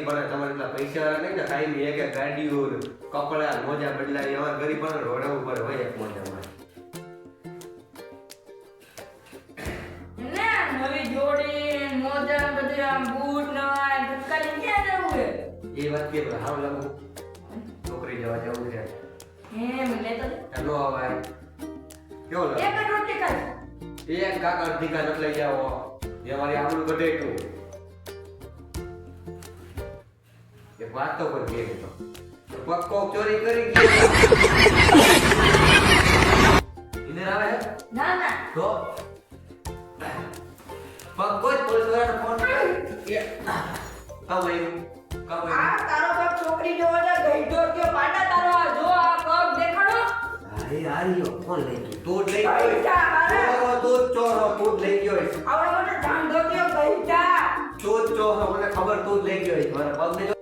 પણ તમારે એટલા પૈસા નહીં ને કાંઈ એક એક ગાડીઓ કપડા મોજા બદલાવી અમારે ગરીબ પણ રોડ ઉપર હોય એક મોજામાં નવી જોડી મોજા બધા બૂટ નવા દુકાન ક્યાં જવું છે એ વાત કે હાવ લાગુ છોકરી જવા જવું છે મને તો ચાલો હવે કેવો લાગે એક જ રોટી ખાઈ એક કાકા ટીકા ન લઈ જાઓ એ મારી આમનું કઢે તું એક વાત તો પર કે તો પક્કો ચોરી કરી ગયો ઇધર આવે ના ના તો પક્કો જ પોલીસ વાળાને ફોન કર આ તારો બાપ છોકરી જોવા જા ગઈઢો કયો પાટા તારો આ જો આ પગ દેખાડો આયો ફોન લઈ ગયો તું જ લઈ ગઈઢા ગયો તું જ ચોરો તું જ લઈ ગયો આવડે મને ધાંધો કયો ગઈઢા તું જ ચોરો મને ખબર તું જ લઈ ગયો મારા પગ ને